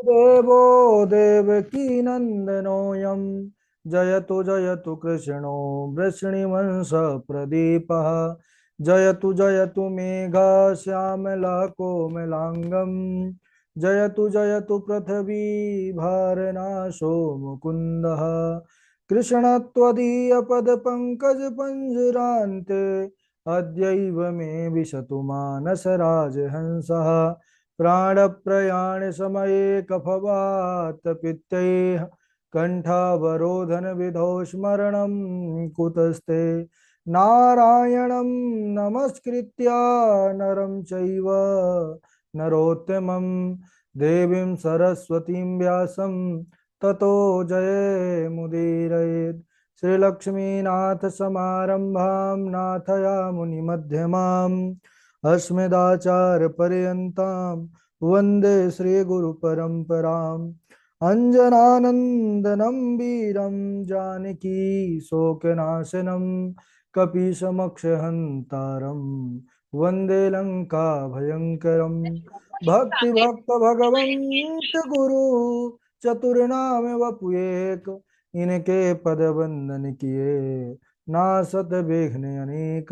देवो देवकी नन्दनोऽयं जयतु जयतु कृष्णो वृष्णिवंश प्रदीपः जयतु जयतु मेघा श्यामला कोमलांगम जयतु जयतु पृथ्वी भारनाशो मुकुन्दः कृष्ण पद पंकज पंजरान्ते अद्यैव मे विशतु मानस राजहंसः प्राणप्रयाण समये कफवात पित्तैः कंठावरोधन विधौ स्मरणं कुतस्ते नारायणं नमस्कृत्य नरं चैव नरोत्तमं देवीं सरस्वतीं व्यासं ततो जयमुदीरयेत् श्रीलक्ष्मीनाथ समारंभां नाथयामुनिमध्यमाम् अस्मदाचार्यपर्यन्तां वन्दे श्रीगुरुपरम्पराम् अञ्जनानन्दनं वीरं जानकी शोकनाशनं कपीशमक्षहन्तारं वन्दे लङ्काभयङ्करम् भक्तिभक्तभगवन्त गुरु चतुर्नाम वपुएक इनके पद वंदन किए नासत विघ्न अनेक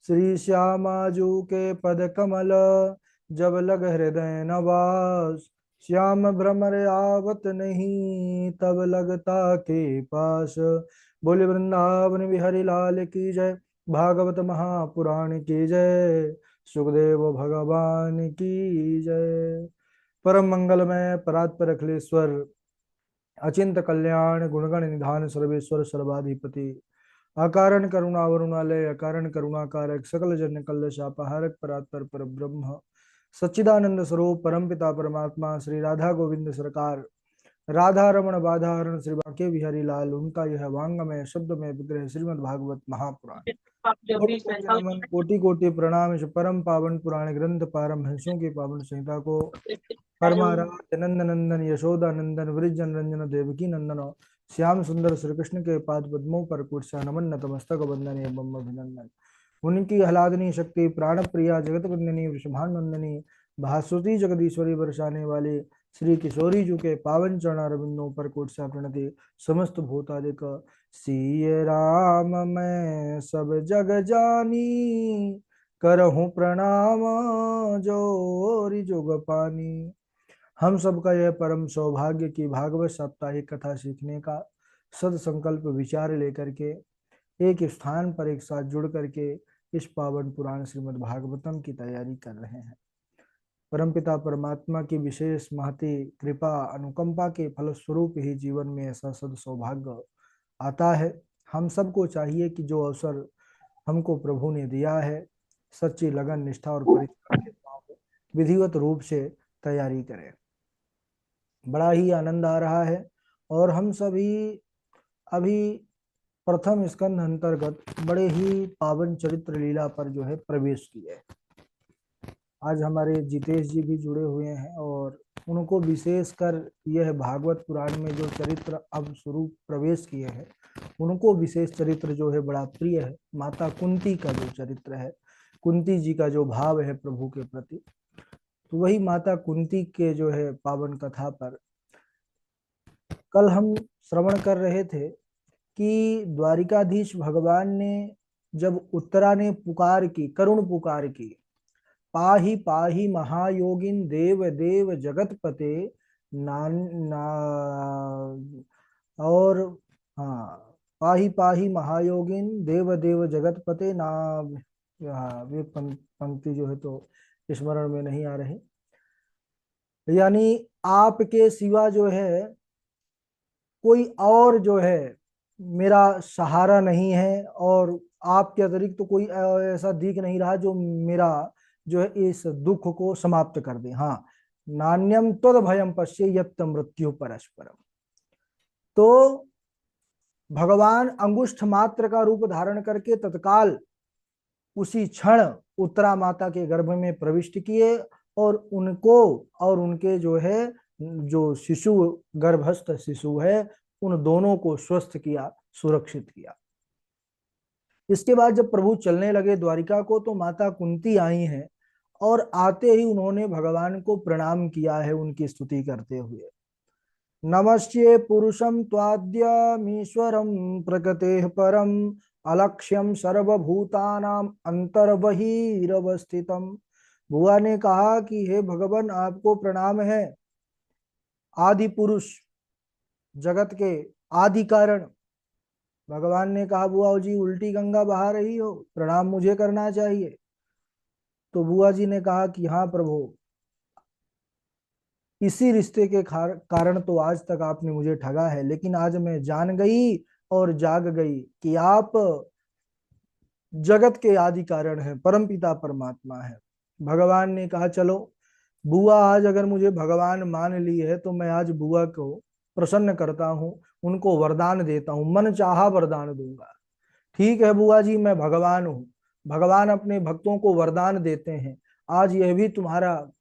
श्री श्यामाजू के पद कमल जब लग हृदय नवास श्याम भ्रमर आवत नहीं तब लगता के पास बोले वृंदावन बिहारी लाल की जय भागवत महापुराण की जय सुखदेव भगवान की जय परम मंगलमय परात्पर अखिलेश्वर अचिंत कल्याण गुणगण निधान सर्वेश्वर सर्वाधिपति अकारण करुणा वरुणालय अकारण करुणा कारक सकल जन कल्ल शापाहारक परात्पर पर ब्रह्म सच्चिदानंद स्वरूप परमपिता परमात्मा श्री राधा गोविंद सरकार राधा रमण बाधारण श्री बांके बिहारी लाल उनका यह वांगमय शब्द में विग्रह श्रीमद् भागवत महापुराण कोटि कोटि नमन कोटि कोटि प्रणाम इस परम पावन पुराण ग्रंथ पारमहंसों की पावन संहिता को परमाराध्य नंद नंदन यशोदा नंदन वृजन रंजन देवकी नंदन श्याम सुंदर श्री कृष्ण के पाद पद्मों पर कुर्सा नमन नतमस्तक वंदन एवं अभिनंदन उनकी आह्लादनी शक्ति प्राण प्रिया जगत वंदनी वृषभान वंदनी भास्वती जगदीश्वरी बरसाने वाले श्री किशोरी जी के पावन चरण अरविंदों पर कोटसा प्रणति समस्त भूतादिक सिय राम मैं सब जग जानी करहूं प्रणाम जोरी जुग पानी। हम सबका यह परम सौभाग्य की भागवत साप्ताहिक कथा सीखने का सद संकल्प विचार लेकर के एक स्थान पर एक साथ जुड़ करके इस पावन पुराण श्रीमद् भागवतम की तैयारी कर रहे हैं। परमपिता परमात्मा की विशेष महती कृपा अनुकंपा के फलस्वरूप ही जीवन में ऐसा सद सौभाग्य आता है। हम सबको चाहिए कि जो अवसर हमको प्रभु ने दिया है सच्ची लगन निष्ठा और परिश्रम के साथ विधिवत रूप से तैयारी करें। बड़ा ही आनंद आ रहा है और हम सभी अभी प्रथम स्कंद अंतर्गत बड़े ही पावन चरित्र लीला पर जो है प्रवेश किए। आज हमारे जितेश जी भी जुड़े हुए हैं और उनको विशेषकर यह भागवत पुराण में जो चरित्र अब शुरू प्रवेश किए हैं उनको विशेष चरित्र जो है बड़ा प्रिय है। माता कुंती का जो चरित्र है, कुंती जी का जो भाव है प्रभु के प्रति, तो वही माता कुंती के जो है पावन कथा पर कल हम श्रवण कर रहे थे कि द्वारिकाधीश भगवान ने जब उत्तरा ने पुकार की, करुण पुकार की, पाही पाही महायोगिन देव देव जगतपते ना और हाँ, पाही पाही महायोगिन देव देव जगतपते ना, वे पंक्ति जो है तो स्मरण में नहीं आ रही। यानी आपके सिवा जो है कोई और जो है मेरा सहारा नहीं है और आपके अतिरिक्त तो कोई ऐसा दिख नहीं रहा जो मेरा जो है इस दुख को समाप्त कर दे। हाँ, नान्यम तद भयम पश्ये यत् मृत्यु परस्परम। तो भगवान अंगुष्ठ मात्र का रूप धारण करके तत्काल उसी क्षण उत्तरा माता के गर्भ में प्रविष्ट किए और उनको और उनके जो है जो शिशु गर्भस्थ शिशु है उन दोनों को स्वस्थ किया, सुरक्षित किया। इसके बाद जब प्रभु चलने लगे द्वारिका को तो माता कुंती आई हैं और आते ही उन्होंने भगवान को प्रणाम किया है उनकी स्तुति करते हुए। नमस्ये पुरुषं त्वाद्यमीश्वरं प्रकृतेः परम अलक्ष्यम सर्वभूतानां अंतर्बहिरवस्थितम। बुआ ने कहा कि हे भगवान, आपको प्रणाम है। आदि पुरुष, जगत के आदि कारण। भगवान ने कहा बुआ जी उल्टी गंगा बहा रही हो, प्रणाम मुझे करना चाहिए। तो बुआ जी ने कहा कि हाँ प्रभु, इसी रिश्ते के कारण तो आज तक आपने मुझे ठगा है, लेकिन आज मैं जान गई और जाग गई कि आप जगत के आदि कारण है, परमपिता परमात्मा है। भगवान ने कहा चलो बुआ, आज अगर मुझे भगवान मान ली है तो मैं आज बुआ को प्रसन्न करता हूँ, उनको वरदान देता हूँ, मन चाहा वरदान दूंगा। ठीक है बुआ जी, मैं भगवान हूँ। भगवान अपने भक्तों को वरदान देते हैं। आज यह भी तुम्हारा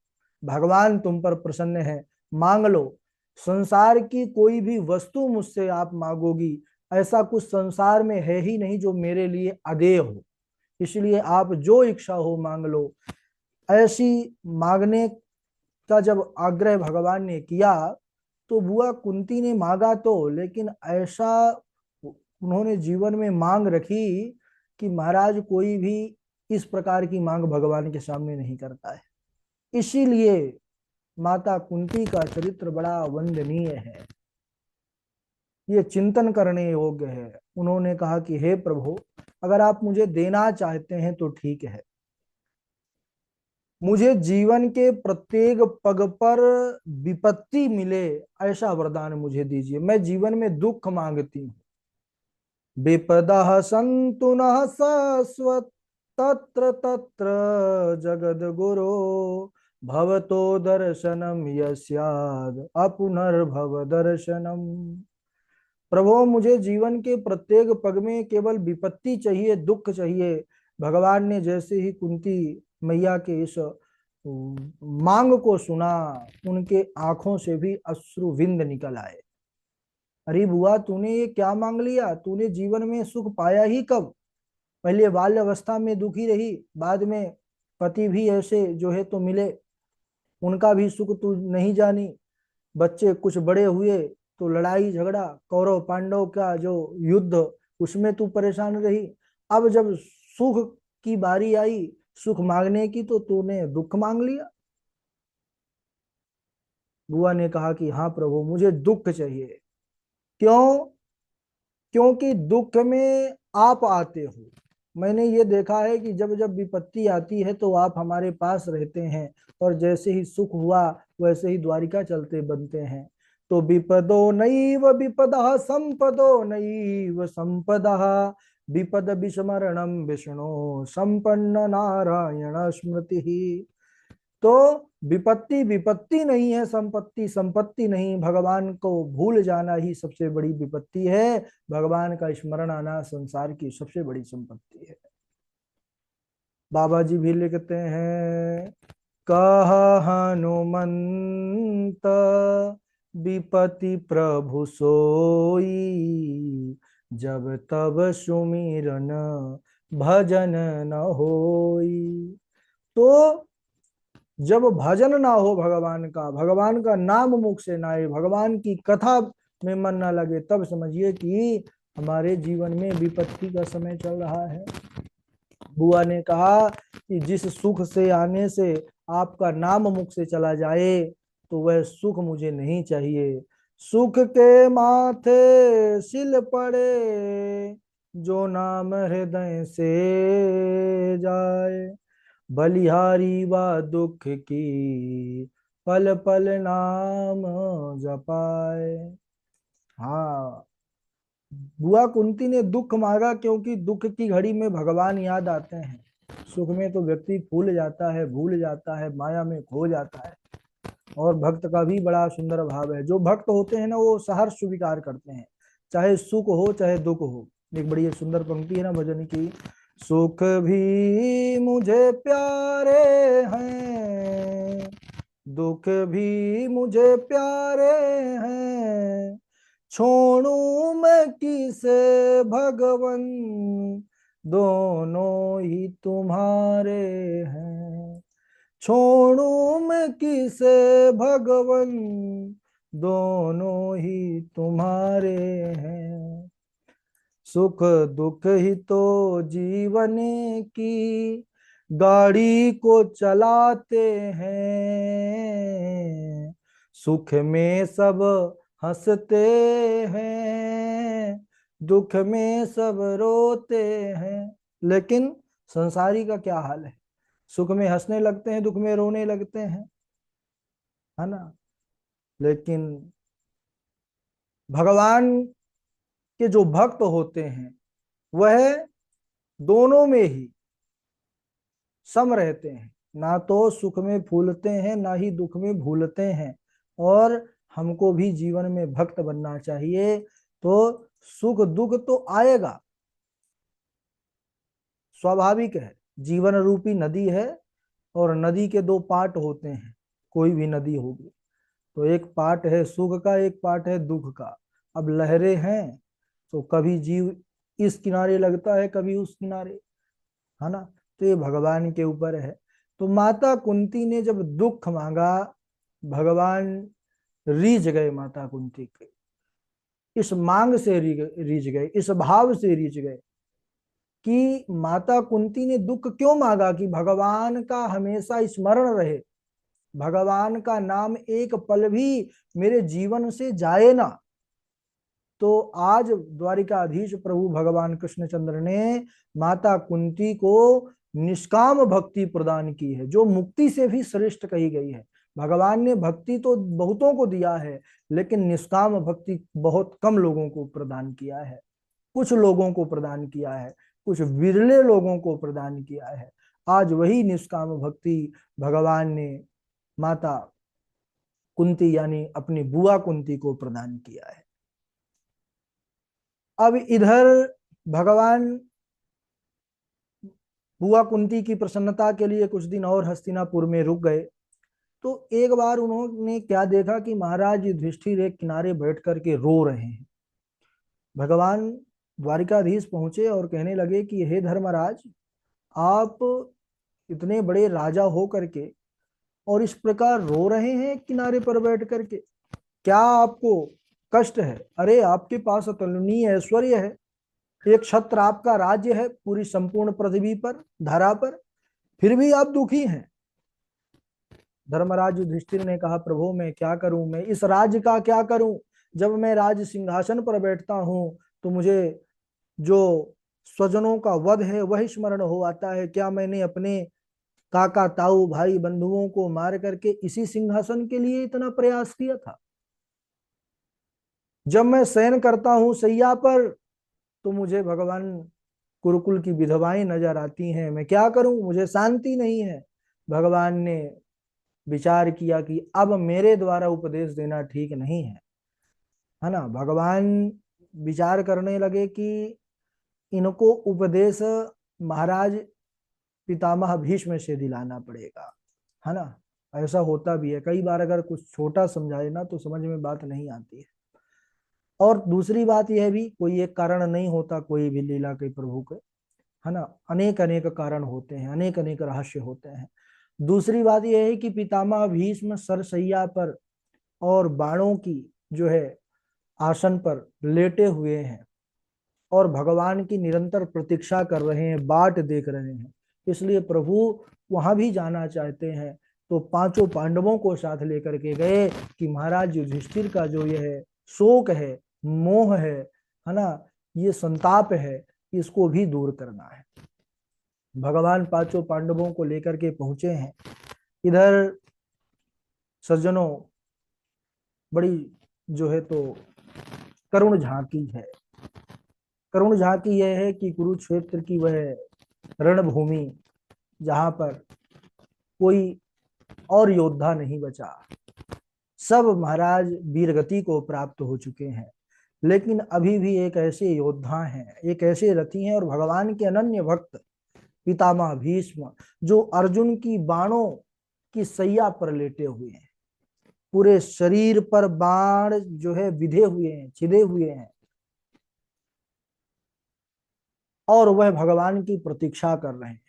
भगवान तुम पर प्रसन्न है, मांग लो। संसार की कोई भी वस्तु मुझसे आप मांगोगी, ऐसा कुछ संसार में है ही नहीं जो मेरे लिए अदेय हो, इसलिए आप जो इच्छा हो मांग लो। ऐसी मांगने का जब आग्रह भगवान ने किया तो बुआ कुंती ने मांगा तो, लेकिन ऐसा उन्होंने जीवन में मांग रखी कि महाराज कोई भी इस प्रकार की मांग भगवान के सामने नहीं करता है। इसीलिए माता कुंती का चरित्र बड़ा वंदनीय है, ये चिंतन करने योग्य है। उन्होंने कहा कि हे प्रभु, अगर आप मुझे देना चाहते हैं तो ठीक है, मुझे जीवन के प्रत्येक पग पर विपत्ति मिले ऐसा वरदान मुझे दीजिए। मैं जीवन में दुख मांगती हूँ। विपदः सन्तु नः शाश्वत तत्र तत्र जगद गुरो भवतो दर्शनम यस्याद अपुनर्भव दर्शनम। प्रभु, मुझे जीवन के प्रत्येक पग में केवल विपत्ति चाहिए, दुख चाहिए। भगवान ने जैसे ही कुंती मैया के इस मांग को सुना, उनके आंखों से भी अश्रु विंद निकल आए। अरे बुआ, तूने ये क्या मांग लिया? तूने जीवन में सुख पाया ही कब? पहले बाल्य अवस्था में दुखी रही, बाद में पति भी ऐसे जो है तो मिले, उनका भी सुख तू नहीं जानी। बच्चे कुछ बड़े हुए तो लड़ाई झगड़ा, कौरव पांडव का जो युद्ध, उसमें तू परेशान रही। अब जब सुख की बारी आई, सुख मांगने की, तो तूने दुख मांग लिया। बुआ ने कहा कि हाँ प्रभु, मुझे दुख चाहिए। क्यों? क्योंकि दुख में आप आते हो। मैंने ये देखा है कि जब जब विपत्ति आती है तो आप हमारे पास रहते हैं, और जैसे ही सुख हुआ वैसे ही द्वारिका चलते बनते हैं। तो विपदो नैव विपदः संपदो नैव संपदः विपद विस्मरणं विष्णु संपन्न नारायण स्मृति। तो विपत्ति विपत्ति नहीं है, संपत्ति संपत्ति नहीं, भगवान को भूल जाना ही सबसे बड़ी विपत्ति है। भगवान का स्मरण आना संसार की सबसे बड़ी संपत्ति है। बाबा जी भी लिखते हैं, कह हनुमंत विपति प्रभु सोई, जब तब सुमिरन भजन न होई। तो जब भजन ना हो भगवान का नाम मुख से ना आए, भगवान की कथा में मन ना लगे, तब समझिए कि हमारे जीवन में विपत्ति का समय चल रहा है। बुआ ने कहा कि जिस सुख से आने से आपका नाम मुख से चला जाए, तो वह सुख मुझे नहीं चाहिए। सुख के माथे सिल पड़े, जो नाम हृदय से जाए, बलिहारी व दुख की पल पल नाम जपाए। हाँ, बुआ कुंती ने दुख मांगा क्योंकि दुख की घड़ी में भगवान याद आते हैं। सुख में तो व्यक्ति फूल जाता है, भूल जाता है, माया में खो जाता है। और भक्त का भी बड़ा सुंदर भाव है। जो भक्त होते हैं ना, वो सहर्ष स्वीकार करते हैं, चाहे सुख हो चाहे दुख हो। एक बड़ी सुंदर पंक्ति है ना भजन की, सुख भी मुझे प्यारे हैं, दुख भी मुझे प्यारे हैं, छोड़ू मैं किसे भगवन, दोनों ही तुम्हारे हैं। छोड़ू मैं किसे भगवन, दोनों ही तुम्हारे हैं। सुख दुख ही तो जीवन की गाड़ी को चलाते हैं। सुख में सब हंसते हैं, दुख में सब रोते हैं। लेकिन संसारी का क्या हाल है? सुख में हंसने लगते हैं, दुख में रोने लगते हैं, है ना। लेकिन भगवान के जो भक्त होते हैं वह दोनों में ही सम रहते हैं, ना तो सुख में फूलते हैं ना ही दुख में भूलते हैं। और हमको भी जीवन में भक्त बनना चाहिए। तो सुख दुख तो आएगा, स्वाभाविक है। जीवन रूपी नदी है और नदी के दो पार्ट होते हैं, कोई भी नदी होगी। तो एक पार्ट है सुख का, एक पार्ट है दुख का। अब लहरें हैं तो कभी जीव इस किनारे लगता है, कभी उस किनारे, है ना। तो ये भगवान के ऊपर है। तो माता कुंती ने जब दुख मांगा, भगवान रीझ गए माता कुंती के इस मांग से, रीझ गए, इस भाव से रीझ गए कि माता कुंती ने दुख क्यों मांगा, कि भगवान का हमेशा स्मरण रहे, भगवान का नाम एक पल भी मेरे जीवन से जाए ना। तो आज द्वारिकाधीश प्रभु भगवान कृष्णचंद्र ने माता कुंती को निष्काम भक्ति प्रदान की है, जो मुक्ति से भी श्रेष्ठ कही गई है। भगवान ने भक्ति तो बहुतों को दिया है, लेकिन निष्काम भक्ति बहुत कम लोगों को प्रदान किया है, कुछ लोगों को प्रदान किया है, कुछ विरले लोगों को प्रदान किया है। आज वही निष्काम भक्ति भगवान ने माता कुंती यानी अपनी बुआ कुंती को प्रदान किया है। अब इधर भगवान बुआ कुंती की प्रसन्नता के लिए कुछ दिन और हस्तिनापुर में रुक गए। तो एक बार उन्होंने क्या देखा कि महाराज युधिष्ठिर एक किनारे बैठ करके रो रहे हैं। भगवान द्वारिकाधीश पहुंचे और कहने लगे कि हे धर्मराज, आप इतने बड़े राजा हो करके और इस प्रकार रो रहे हैं किनारे पर बैठ करके, क्या आपको कष्ट है? अरे आपके पास अतुलनीय ऐश्वर्य है, एक छत्र आपका राज्य है पूरी संपूर्ण पृथ्वी पर, धरा पर, फिर भी आप दुखी हैं। धर्मराज युधिष्ठिर ने कहा, प्रभु मैं क्या करूं, मैं इस राज्य का क्या करूं? जब मैं राज सिंहासन पर बैठता हूं तो मुझे जो स्वजनों का वध है वही स्मरण हो आता है। क्या मैंने अपने काका ताऊ भाई बंधुओं को मार करके इसी सिंहासन के लिए इतना प्रयास किया था? जब मैं शयन करता हूं सैया पर तो मुझे भगवान कुरुकुल की विधवाएं नजर आती हैं, मैं क्या करूं, मुझे शांति नहीं है। भगवान ने विचार किया कि अब मेरे द्वारा उपदेश देना ठीक नहीं है ना। भगवान विचार करने लगे कि इनको उपदेश महाराज पितामह भीष्म से दिलाना पड़ेगा, है ना। ऐसा होता भी है कई बार, अगर कुछ छोटा समझाए ना तो समझ में बात नहीं आती है। और दूसरी बात यह भी, कोई एक कारण नहीं होता कोई भी लीला के प्रभु के, है ना। अनेक अनेक कारण होते हैं, अनेक अनेक रहस्य होते हैं। दूसरी बात यह है कि पितामह भीष्म सरसैया पर और बाणों की जो है आसन पर लेटे हुए हैं और भगवान की निरंतर प्रतीक्षा कर रहे हैं, बाट देख रहे हैं। इसलिए प्रभु वहां भी जाना चाहते हैं। तो पांचों पांडवों को साथ लेकर के गए कि महाराज युधिष्ठिर का जो यह शोक है, मोह है ना, ये संताप है, इसको भी दूर करना है। भगवान पांचों पांडवों को लेकर के पहुंचे हैं। इधर सज्जनों बड़ी जो है तो करुण झांकी है। करुण झांकी यह है कि कुरुक्षेत्र की वह रणभूमि जहां पर कोई और योद्धा नहीं बचा, सब महाराज वीरगति को प्राप्त हो चुके हैं। लेकिन अभी भी एक ऐसे योद्धा हैं, एक ऐसे रथी हैं और भगवान के अनन्य भक्त पितामह भीष्म, जो अर्जुन की बाणों की सैया पर लेटे हुए हैं, पूरे शरीर पर बाण जो है विधे हुए हैं, छिदे हुए हैं, और वह भगवान की प्रतीक्षा कर रहे हैं।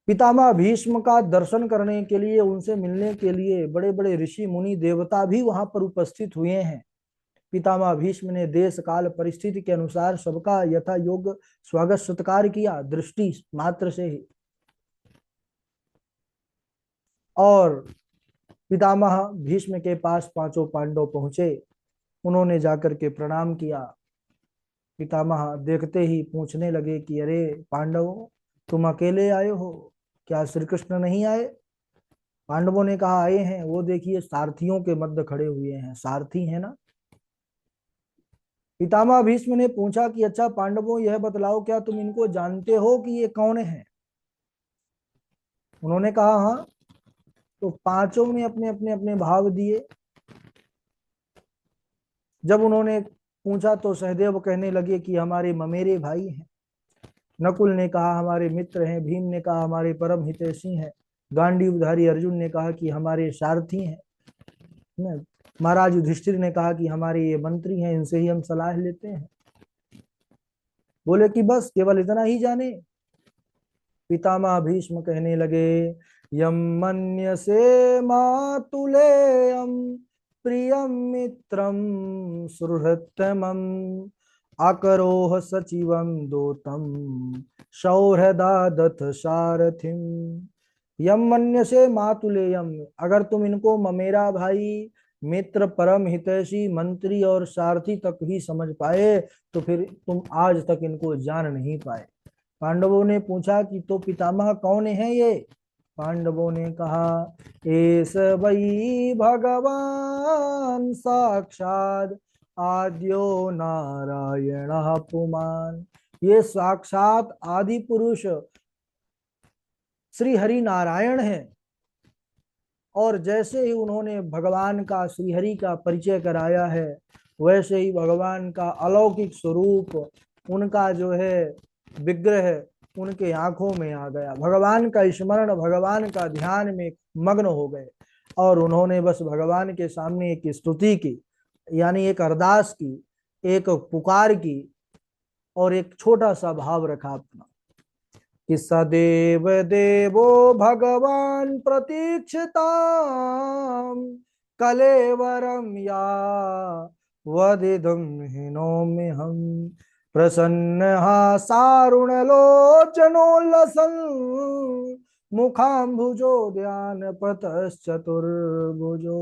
पितामह भीष्म का दर्शन करने के लिए, उनसे मिलने के लिए बड़े बड़े ऋषि मुनि देवता भी वहां पर उपस्थित हुए हैं। पितामह भीष्म ने देश काल परिस्थिति के अनुसार सबका यथा योग्य स्वागत सत्कार किया, दृष्टि मात्र से ही। और पितामह भीष्म के पास पांचों पांडव पहुंचे। उन्होंने जाकर के प्रणाम किया। पितामह देखते ही पूछने लगे कि अरे पांडव, तुम अकेले आए हो, क्या श्री कृष्ण नहीं आए? पांडवों ने कहा आए हैं, वो देखिए सारथियों के मध्य खड़े हुए हैं, सारथी है ना। पितामह भीष्म ने पूछा कि अच्छा पांडवों, यह बतलाओ क्या तुम इनको जानते हो कि ये कौन है? उन्होंने कहा हाँ। तो पांचों ने अपने अपने अपने भाव दिए। जब उन्होंने पूछा तो सहदेव कहने लगे कि हमारे ममेरे भाई हैं। नकुल ने कहा हमारे मित्र हैं। भीम ने कहा हमारे परम हितैषी हैं। गांडीवधारी अर्जुन ने कहा कि हमारे सारथी हैं। महाराज युधिष्ठिर ने कहा कि हमारे ये मंत्री हैं, इनसे ही हम सलाह लेते हैं। बोले कि बस केवल इतना ही जाने? पितामह भीष्म कहने लगे यम मन्यसे मातुलेयम प्रियम मित्रम सुहृतमम आकरोह सचिवम दोतम सौहृदादथ सारथिम। यम मन्यसे मातुलेयम, अगर तुम इनको ममेरा भाई, मित्र, परम हितैषी, मंत्री और सारथी तक ही समझ पाए तो फिर तुम आज तक इनको जान नहीं पाए। पांडवों ने पूछा कि तो पितामह कौन है ये? पांडवों ने कहा एस वही भगवान साक्षात आद्यो नारायण पुमान। ये साक्षात आदि पुरुष श्री हरि नारायण है। और जैसे ही उन्होंने भगवान का, श्री हरि का परिचय कराया है, वैसे ही भगवान का अलौकिक स्वरूप, उनका जो है विग्रह उनके आंखों में आ गया। भगवान का स्मरण, भगवान का ध्यान में मग्न हो गए। और उन्होंने बस भगवान के सामने एक स्तुति की, यानी एक अरदास की, एक पुकार की, और एक छोटा सा भाव रखा अपना कि सदैव देवो भगवान प्रतीक्षिता कलेवरम या वदिदम हिनोमि हम प्रसन्न सारुण लोचनोल्लसन मुखाम्बुजो ध्यान पतश्चतुर्भुजो।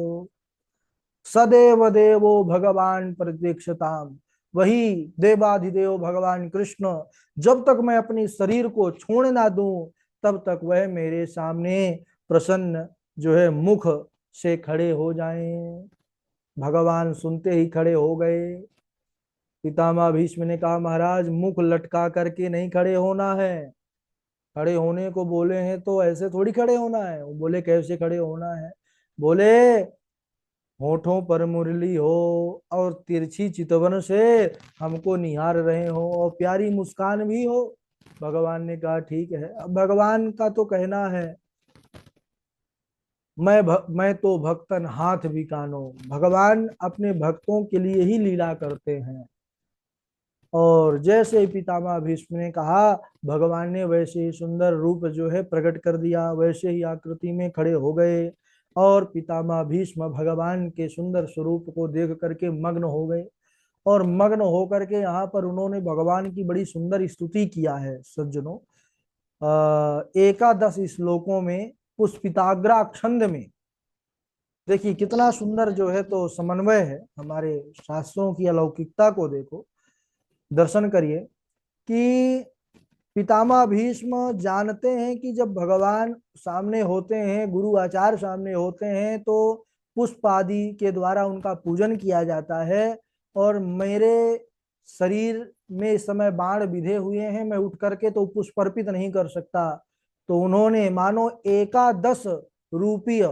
सदैव देवो भगवान प्रतीक्षताम, वही देवाधिदेव भगवान कृष्ण जब तक मैं अपने शरीर को छोड़ ना दूं तब तक वह मेरे सामने प्रसन्न जो है मुख से खड़े हो जाएं। भगवान सुनते ही खड़े हो गए। पितामह भीष्म ने कहा महाराज, मुख लटका करके नहीं खड़े होना है। खड़े होने को बोले हैं तो ऐसे थोड़ी खड़े होना है। वो बोले कैसे खड़े होना है? बोले होठों पर मुरली हो और तिरछी चितवन से हमको निहार रहे हो और प्यारी मुस्कान भी हो। भगवान ने कहा ठीक है। अब भगवान का तो कहना है मैं तो भक्तन हाथ भी कानो। भगवान अपने भक्तों के लिए ही लीला करते हैं। और जैसे ही पितामह भीष्म ने कहा, भगवान ने वैसे ही सुंदर रूप जो है प्रकट कर दिया, वैसे ही आकृति में खड़े हो गए। और पितामह भीष्म भगवान के सुंदर स्वरूप को देख करके मग्न हो गए। और मग्न होकर के यहाँ पर उन्होंने भगवान की बड़ी सुंदर स्तुति किया है सज्जनों। एकादश श्लोकों में पुष्पिताग्रा छंद में देखिए कितना सुंदर जो है तो समन्वय है। हमारे शास्त्रों की अलौकिकता को देखो, दर्शन करिए कि पितामह भीष्म जानते हैं कि जब भगवान सामने होते हैं, गुरु आचार्य सामने होते हैं, तो पुष्प आदि के द्वारा उनका पूजन किया जाता है। और मेरे शरीर में इस समय बाण बिधे हुए हैं, मैं उठ करके तो पुष्प अर्पित नहीं कर सकता। तो उन्होंने मानो एकादश रूपीय,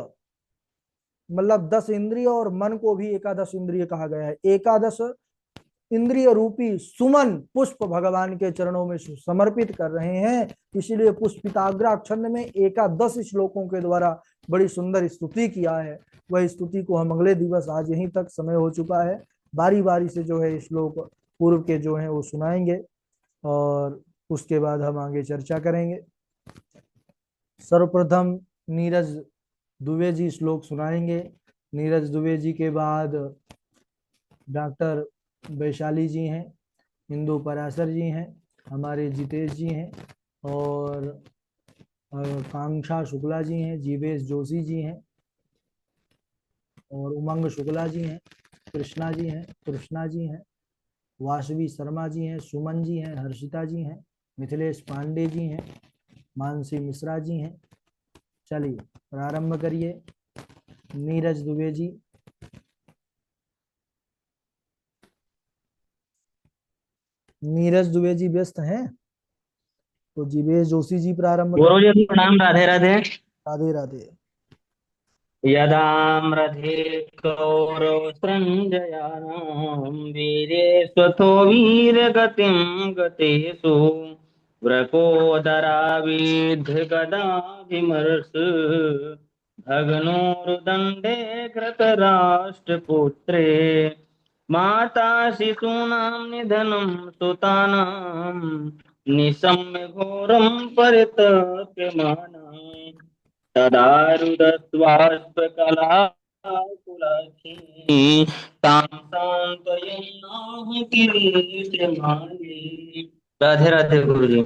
मतलब 10 इंद्रिय और मन को भी एकादश इंद्रिय कहा गया है, एकादश इंद्रिय रूपी सुमन पुष्प भगवान के चरणों में समर्पित कर रहे हैं। इसीलिए पुष्पिताग्रा छंद में एकादश श्लोकों के द्वारा बड़ी सुंदर स्तुति किया है। वह स्तुति को हम अगले दिवस, आज यहीं तक समय हो चुका है, बारी बारी से जो है श्लोक पूर्व के जो है वो सुनाएंगे और उसके बाद हम आगे चर्चा करेंगे। सर्वप्रथम नीरज दुबे जी श्लोक सुनाएंगे। नीरज दुबे जी के बाद डॉक्टर वैशाली जी हैं, इंदु पराशर जी हैं, हमारे जितेश जी हैं, और कांक्षा शुक्ला जी हैं, जीवेश जोशी जी हैं, और उमंग शुक्ला जी हैं, कृष्णा जी हैं, वासवी शर्मा जी हैं, सुमन जी हैं, हर्षिता जी हैं, मिथिलेश पांडे जी हैं, मानसी मिश्रा जी हैं। चलिए प्रारंभ करिए। नीरज दुबे जी। नीरज दुबे जी व्यस्त हैं तो जीवेश जोशी जी प्रारंभ गुरु करें। जी प्रणाम। राधे राधे। राधे राधे। यदाम्रधे कौरवसञ्जयानां वीरे स्वथो वीरगतिं गतेषु वृकोदराविद्धगदाभिमर्श भग्नोरुदण्डे घृतराष्ट्रपुत्रे माता शिशूनां निधनं सुतानां निशम्य घोरं परितप्यमानम् तदारुदस्वास्पकलाकुलक्षी तां सान्त्वयन्नाह किरीटमाली। राधे राधे गुरु जी।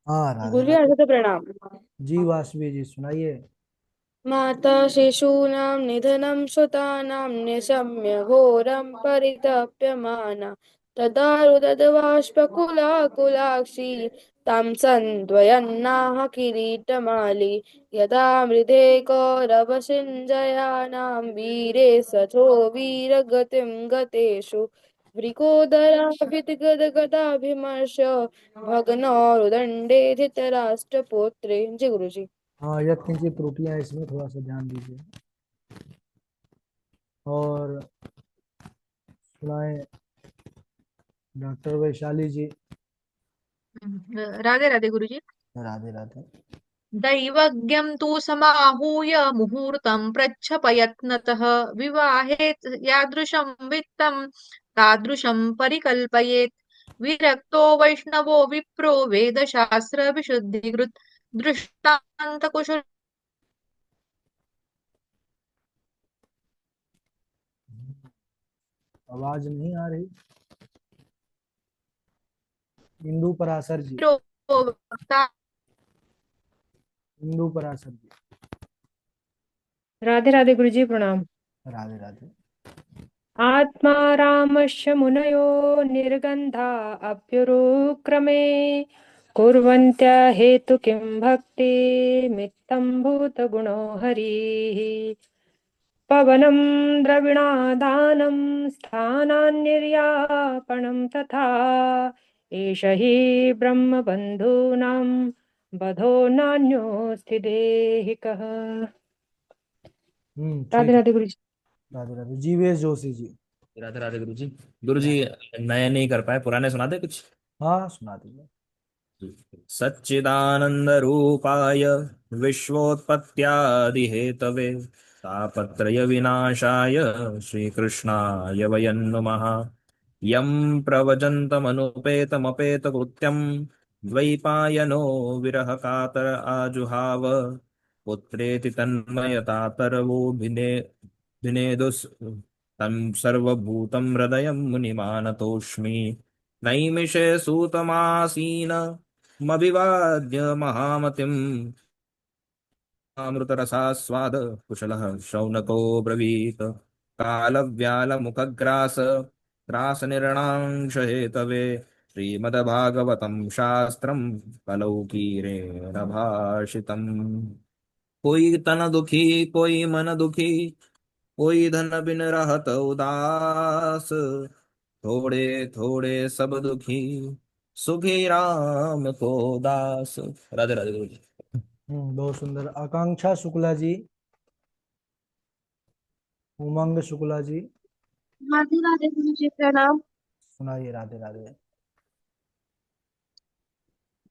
हाँ राधे गुरु जी राधे। अर्घ्य प्रणाम। जी वासवी जी सुनाइए। माता शिशूनां निधनं सुतानां निशम्य घोरं परितप्यमाना तदा रुदध्बाष्पकुलाकुलाक्षी तां सन्त्वयन्नाह किरीटमाली। यदा मृधे कौरवसिञ्जयानां वीरे सचो वीरगतिं गतेषु वृकोदराभिगदगदाभिमर्श भग्नोरुदण्डे धृतराष्ट्रपुत्रे। जी गुरु जी। हाँ यत्किंचित त्रुटियां इसमें थोड़ा सा ध्यान दीजिए। और सुनाए डॉक्टर वैशाली जी। राधे राधे गुरुजी। राधे राधे। दैवज्ञं तु समाहूय मुहूर्तं प्रच्छपयत्नतः विवाहे यादृशं वित्तं तादृशं परिकल्पयेत्। विरक्तो वैष्णवो विप्रो वेदशास्त्रविशुद्धिकृत् दृष्टान्तकुशल। आवाज नहीं आ रही। इंदु पराशर जी। वक्ता। इंदु पराशर जी। राधे राधे गुरुजी प्रणाम। राधे राधे। आत्मा रामस्य मुनयो निर्गन्धा अप्युरुक्रमे कुर्वन्त्य हेतु किं भक्ति मित्थं भूतगुणो हरिः। पवनं द्रविणादानं स्थानान्निर्यापणं तथा एष हि ब्रह्मबन्धूनां बधो नान्योऽस्ति देहिकः। राधे ठीक है। राधे गुरुजी। राधे राधे। जीवेश जोशी जी। राधे राधे गुरु जी। गुरु जी नए नहीं कर पाए, पुराने सुना दे कुछ। हाँ सुना दीजिए। सच्चिदानंद रूपाय विश्वोत्पत्त्यादिहेतवे तापत्रय विनाशाय श्रीकृष्णाय वयं नुमः। यं प्रवजन्तमनुपेतमपेतकृत्यं द्वैपायनो विरह कातर आजुहाव पुत्रेति तन्मयतातरवोभिनेदुस् तं सर्वभूतं हृदयं मुनिमानतोऽस्मि। नैमिषे सूतमासीन मभिवाद्य महामतिम् अमृतरसास्वाद कुशलः शौनको ब्रवीत्। कालव्यालमुखग्रास त्रासनिर्णांश हेतवे श्रीमद्भागवतं शास्त्रं कलौ कीरेण भाषितम्। कोई तन दुखी कोई मन दुखी कोई धन बिन रहत उदास थोड़े थोड़े सब दुखी सुखी राम को दास। राधे राधे गुरु जी। बहुत सुंदर। आकांक्षा शुक्ला जी। उमंग शुक्ला जी। राधे राधे गुरु जी प्रणाम। सुनाइए। राधे राधे।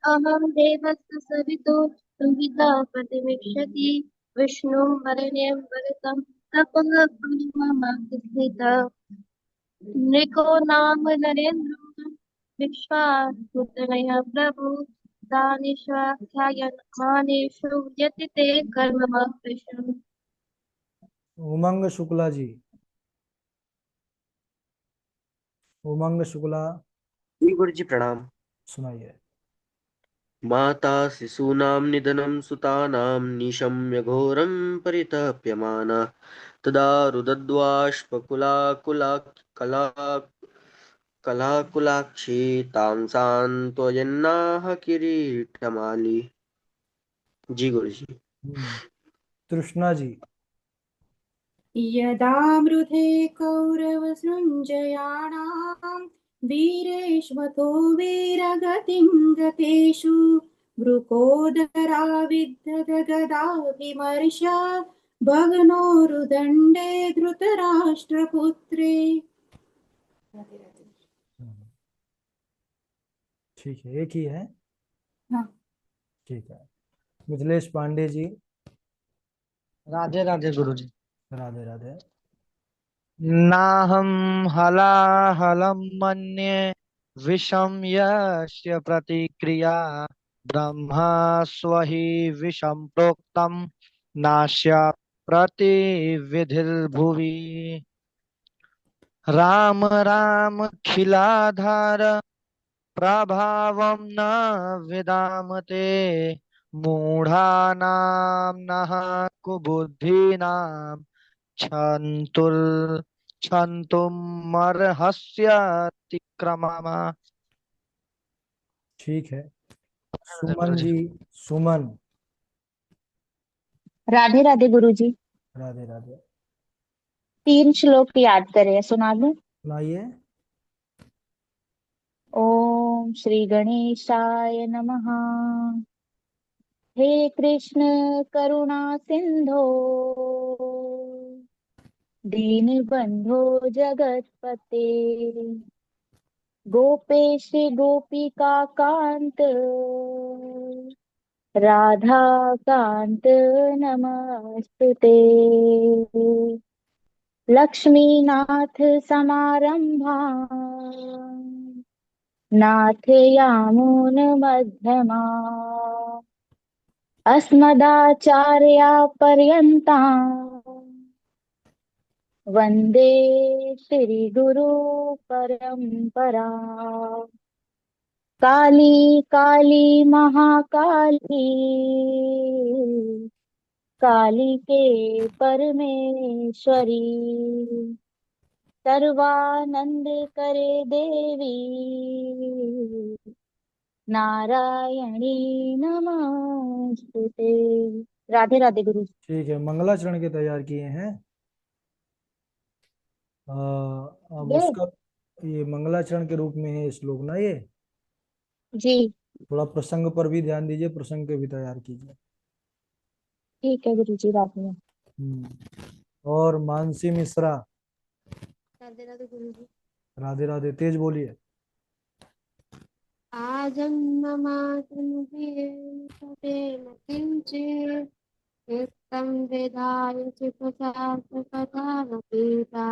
अहम देवस्य सवितो संहिता प्रतिमिक्षति विष्णु वरेण्यं वरदं तपः पूर्वमास्थिता नृको नाम नरेन्द्रो विश्वासुतनयः प्रभु दानेष्वाध्यायमानेषु यतिते कर्ममप्यशम्। उमंग शुक्ला जी, उमंग शुक्ला जी गुरु जी प्रणाम। सुनाइए। माता शिशूनां निधनं सुतानां निशम्य घोरं परितप्यमाना तदा रुदद्वाष्पकुलाकुला कला कलाकुलाक्षी तां सान्त्वयन्नाह किरीटमाली। जी गुरु जी। तृष्णा जी, यदा मृधे कौरवसृञ्जयाणां वीरेष्वतो वीरगतिं गतेषु वृकोदराविद्धगदाभिमर्शा भग्नोरुदण्डे धृतराष्ट्रपुत्रे। ठीक है, एक ही है। हाँ। ठीक है। मिथिलेश पांडे जी, राधे राधे गुरु जी। राधे राधे। नाहं हलाहलं मन्ये विषं यस्य प्रतिक्रिया ब्रह्मा स्वहि विषं प्रोक्तं नास्य प्रतिविधिर्भुवि। राम राम खिलाधार प्रभावं न विदामते मूढानां नः कुबुद्धीनां क्षन्तुल क्षन्तुमर्हस्यतिक्रमः। ठीक है। सुमन जी, सुमन, राधे राधे गुरु जी। राधे राधे। 3 श्लोक याद करें, सुना दूं? सुनाइए। ओम श्री गणेशाय नमः। हे कृष्ण करुणा सिंधो दीनबंधो जगतपते गोपेश गोपिका कांत राधा कांत नमस्तुते। लक्ष्मीनाथ समारंभा नाथयामुन मध्यमा अस्मदाचार्या पर्यन्ता वन्दे श्रीगुरु परम्परा। काली काली महाकाली काली के परमेश्वरी सर्वानंद करे देवी नारायणी नमस्तुते। राधे राधे गुरु जी। ठीक है, मंगलाचरण के तैयार किए हैं। अब ये उसका ये मंगलाचरण के रूप में है श्लोक ना ये। जी थोड़ा प्रसंग पर भी ध्यान दीजिए, प्रसंग के भी तैयार कीजिए। ठीक है गुरु जी। राधे राधे। और मानसी मिश्रा, राधे राधे गुरु जी। राधे राधे, तेज बोलिए। आजन्ममातृभिर्न किञ्चित् युक्तं वेदाय च प्रसाद कथा न पीता